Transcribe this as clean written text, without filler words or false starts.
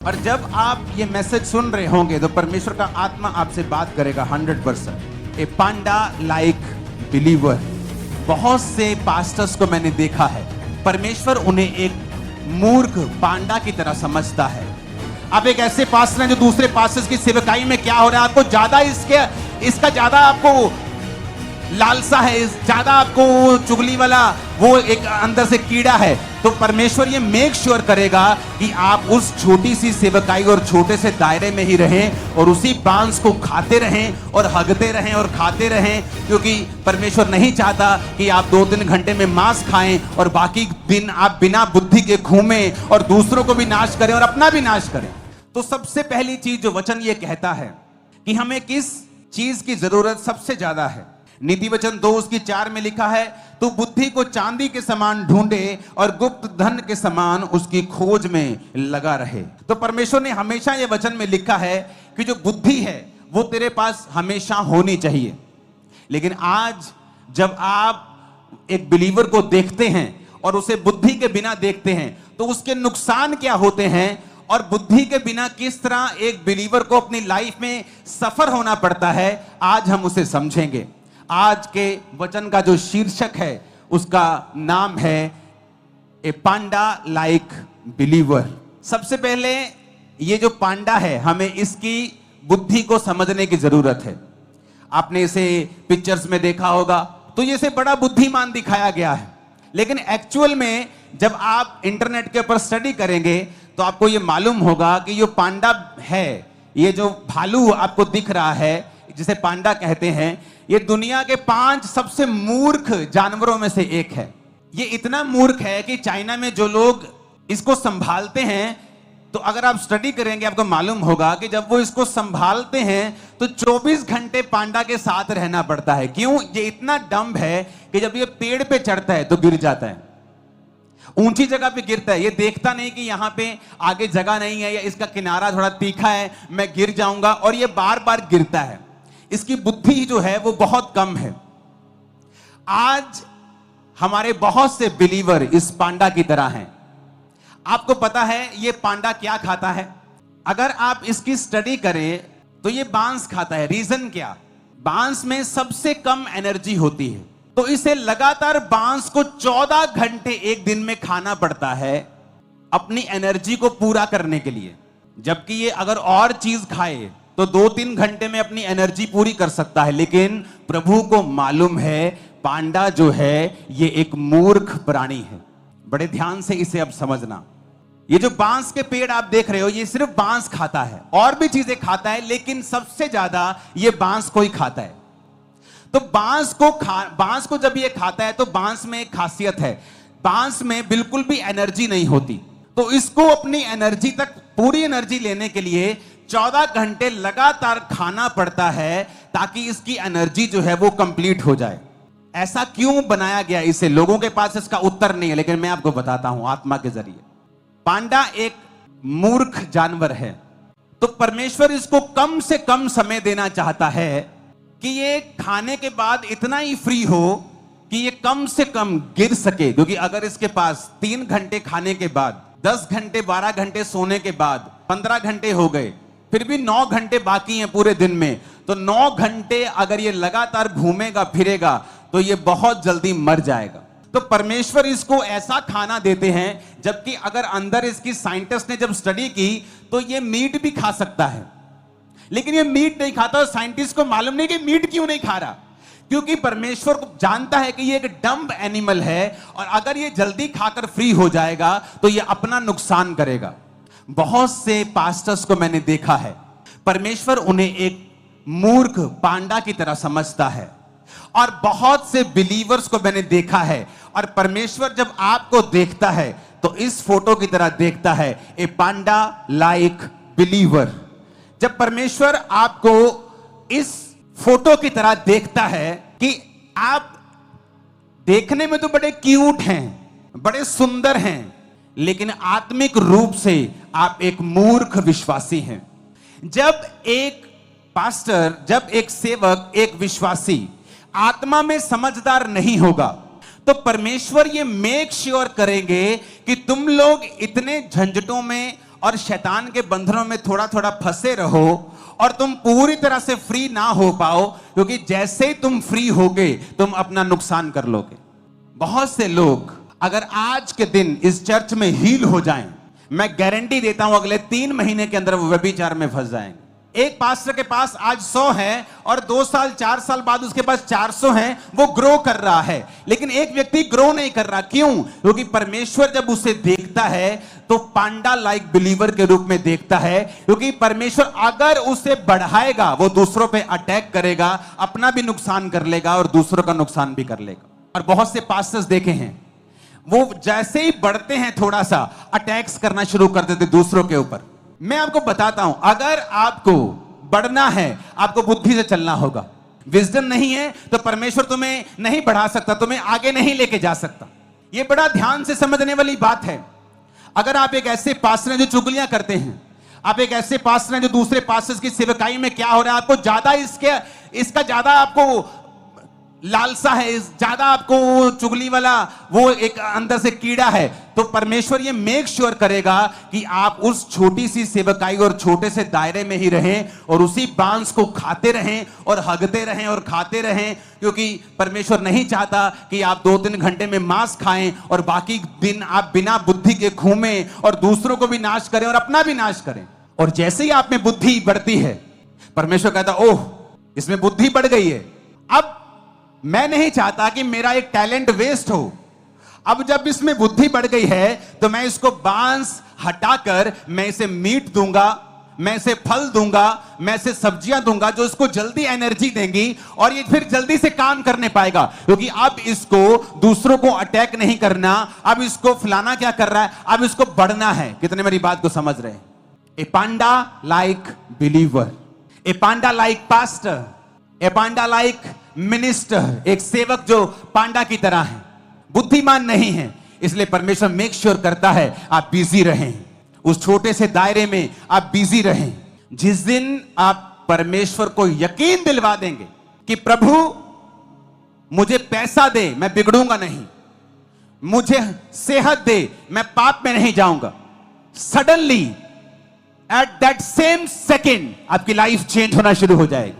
और जब आप ये मैसेज सुन रहे होंगे तो परमेश्वर का आत्मा आपसे बात करेगा 100%। ए पांडा लाइक बिलीवर। बहुत से पास्टर्स को मैंने देखा है, परमेश्वर उन्हें एक मूर्ख पांडा की तरह समझता है। आप एक ऐसे पास्टर हैं जो दूसरे पास्टर्स की सेवकाई में क्या हो रहा है, आपको ज्यादा इसका ज्यादा आपको लालसा है, ज्यादा आपको चुगली वाला वो एक अंदर से कीड़ा है। तो परमेश्वर ये मेक श्योर करेगा कि आप उस छोटी सी सेवकाई और छोटे से दायरे में ही रहें और उसी बांस को खाते रहें और हगते रहें और खाते रहें, क्योंकि परमेश्वर नहीं चाहता कि आप 2-3 घंटे में मांस खाएं और बाकी दिन आप बिना बुद्धि के घूमें और दूसरों को भी नाश करें और अपना भी नाश करें। तो सबसे पहली चीज जो वचन ये कहता है कि हमें किस चीज की जरूरत सबसे ज्यादा है, नीति वचन 2:4 में लिखा है, तू बुद्धि को चांदी के समान ढूंढे और गुप्त धन के समान उसकी खोज में लगा रहे। तो परमेश्वर ने हमेशा यह वचन में लिखा है कि जो बुद्धि है वो तेरे पास हमेशा होनी चाहिए। लेकिन आज जब आप एक बिलीवर को देखते हैं और उसे बुद्धि के बिना देखते हैं तो उसके नुकसान क्या होते हैं और बुद्धि के बिना किस तरह एक बिलीवर को अपनी लाइफ में सफर होना पड़ता है, आज हम उसे समझेंगे। आज के वचन का जो शीर्षक है उसका नाम है ए पांडा लाइक बिलीवर। सबसे पहले ये जो पांडा है हमें इसकी बुद्धि को समझने की जरूरत है। आपने इसे पिक्चर्स में देखा होगा तो ये से बड़ा बुद्धिमान दिखाया गया है, लेकिन एक्चुअल में जब आप इंटरनेट के ऊपर स्टडी करेंगे तो आपको ये मालूम होगा कि जो पांडा है, ये जो भालू आपको दिख रहा है जिसे पांडा कहते हैं, ये दुनिया के 5 सबसे मूर्ख जानवरों में से एक है। ये इतना मूर्ख है कि चाइना में जो लोग इसको संभालते हैं, तो अगर आप स्टडी करेंगे आपको मालूम होगा कि जब वो इसको संभालते हैं तो 24 घंटे पांडा के साथ रहना पड़ता है। क्यों? ये इतना डम्ब है कि जब ये पेड़ पे चढ़ता है तो गिर जाता है, ऊंची जगह पे गिरता है। ये देखता नहीं कि यहां पे आगे जगह नहीं है या इसका किनारा थोड़ा तीखा है, मैं गिर जाऊंगा, और ये बार बार गिरता है। इसकी बुद्धि जो है वो बहुत कम है। आज हमारे बहुत से बिलीवर इस पांडा की तरह हैं। आपको पता है ये पांडा क्या खाता है? अगर आप इसकी स्टडी करें तो ये बांस खाता है। रीजन क्या? बांस में सबसे कम एनर्जी होती है, तो इसे लगातार बांस को 14 घंटे एक दिन में खाना पड़ता है अपनी एनर्जी को पूरा करने के लिए। जबकि ये अगर और चीज खाए तो 2-3 घंटे में अपनी एनर्जी पूरी कर सकता है। लेकिन प्रभु को मालूम है पांडा जो है ये एक मूर्ख प्राणी है। बड़े ध्यान से इसे अब समझना। ये जो बांस के पेड़ आप देख रहे हो ये सिर्फ बांस खाता है, और भी चीजें खाता है, लेकिन सबसे ज्यादा ये बांस को ही खाता है। तो बांस को जब ये खाता है तो बांस में एक खासियत है, बांस में बिल्कुल भी एनर्जी नहीं होती। तो इसको अपनी एनर्जी तक, पूरी एनर्जी लेने के लिए 14 घंटे लगातार खाना पड़ता है ताकि इसकी एनर्जी जो है वो कंप्लीट हो जाए। ऐसा क्यों बनाया गया इसे? लोगों के पास इसका उत्तर नहीं है, लेकिन मैं आपको बताता हूं आत्मा के जरिए। पांडा एक मूर्ख जानवर है, तो परमेश्वर इसको कम से कम समय देना चाहता है कि ये खाने के बाद इतना ही फ्री हो कि ये कम से कम गिर सके। क्योंकि अगर इसके पास 3 घंटे खाने के बाद, 10 घंटे 12 घंटे सोने के बाद 15 घंटे हो गए, फिर भी 9 घंटे बाकी हैं पूरे दिन में, तो 9 घंटे अगर ये लगातार घूमेगा फिरेगा तो ये बहुत जल्दी मर जाएगा। तो परमेश्वर इसको ऐसा खाना देते हैं, जबकि अगर अंदर इसकी साइंटिस्ट ने जब स्टडी की तो ये मीट भी खा सकता है, लेकिन ये मीट नहीं खाता। और साइंटिस्ट को मालूम नहीं कि मीट क्यों नहीं खा रहा, क्योंकि परमेश्वर को जानता है कि ये एक डम्ब एनिमल है और अगर ये जल्दी खाकर फ्री हो जाएगा तो ये अपना नुकसान करेगा। बहुत से पास्टर्स को मैंने देखा है, परमेश्वर उन्हें एक मूर्ख पांडा की तरह समझता है, और बहुत से बिलीवर्स को मैंने देखा है, और परमेश्वर जब आपको देखता है तो इस फोटो की तरह देखता है, ए पांडा लाइक बिलीवर। जब परमेश्वर आपको इस फोटो की तरह देखता है कि आप देखने में तो बड़े क्यूट हैं, बड़े सुंदर हैं, लेकिन आत्मिक रूप से आप एक मूर्ख विश्वासी हैं। जब एक पास्टर, जब एक सेवक, एक विश्वासी आत्मा में समझदार नहीं होगा तो परमेश्वर ये मेक श्योर करेंगे कि तुम लोग इतने झंझटों में और शैतान के बंधनों में थोड़ा थोड़ा फंसे रहो और तुम पूरी तरह से फ्री ना हो पाओ, क्योंकि जैसे ही तुम फ्री होगे तुम अपना नुकसान कर लोगे। बहुत से लोग अगर आज के दिन इस चर्च में हील हो जाएं, मैं गारंटी देता हूं अगले 3 महीने के अंदर वो व्यभिचार में फंस जाएंगे। एक पास्टर के पास आज 100 है और 2 साल 4 साल बाद उसके पास 400 हैं, वो ग्रो कर रहा है, लेकिन एक व्यक्ति ग्रो नहीं कर रहा। क्यों? क्योंकि परमेश्वर जब उसे देखता है तो पांडा लाइक बिलीवर के रूप में देखता है, क्योंकि परमेश्वर अगर उसे बढ़ाएगा वो दूसरों पे अटैक करेगा, अपना भी नुकसान कर लेगा और दूसरों का नुकसान भी कर लेगा। और बहुत से पास्टर्स देखे हैं, वो जैसे ही बढ़ते हैं थोड़ा सा अटैक्स करना शुरू कर देते दूसरों के ऊपर। मैं आपको बताता हूं, अगर आपको बढ़ना है आपको बुद्धि से चलना होगा। विजडम नहीं है तो परमेश्वर तुम्हें नहीं बढ़ा सकता, तुम्हें आगे नहीं लेके जा सकता। यह बड़ा ध्यान से समझने वाली बात है। अगर आप एक ऐसे पास्टर हैं जो चुगलियां करते हैं, आप एक ऐसे पास्टर हैं जो दूसरे पास्टर्स की सेवकाई में क्या हो रहा है आपको ज्यादा इसका ज्यादा आपको लालसा है, ज्यादा आपको चुगली वाला वो एक अंदर से कीड़ा है, तो परमेश्वर ये मेक श्योर करेगा कि आप उस छोटी सी सेवकाई और छोटे से दायरे में ही रहें और उसी बांस को खाते रहें और हगते रहें और खाते रहें, क्योंकि परमेश्वर नहीं चाहता कि आप 2-3 घंटे में मांस खाएं और बाकी दिन आप बिना बुद्धि के घूमें और दूसरों को भी नाश करें और अपना भी नाश करें। और जैसे ही आप में बुद्धि बढ़ती है, परमेश्वर कहता ओह इसमें बुद्धि बढ़ गई है, अब मैं नहीं चाहता कि मेरा एक टैलेंट वेस्ट हो। अब जब इसमें बुद्धि बढ़ गई है तो मैं इसको बांस हटाकर मैं इसे मीट दूंगा, मैं इसे फल दूंगा, मैं इसे सब्जियां दूंगा जो इसको जल्दी एनर्जी देंगी और ये फिर जल्दी से काम करने पाएगा, क्योंकि अब इसको दूसरों को अटैक नहीं करना, अब इसको फलाना क्या कर रहा है, अब इसको बढ़ना है। कितने मेरी बात को समझ रहे हैं? ए पांडा लाइक बिलीवर, ए पांडा लाइक पास्टर, ए पांडा लाइक मिनिस्टर, एक सेवक जो पांडा की तरह है, बुद्धिमान नहीं है। इसलिए परमेश्वर मेक श्योर करता है आप बिजी रहें, उस छोटे से दायरे में आप बिजी रहें। जिस दिन आप परमेश्वर को यकीन दिलवा देंगे कि प्रभु मुझे पैसा दे मैं बिगड़ूंगा नहीं, मुझे सेहत दे मैं पाप में नहीं जाऊंगा, suddenly at that same second आपकी लाइफ चेंज होना शुरू हो जाएगी।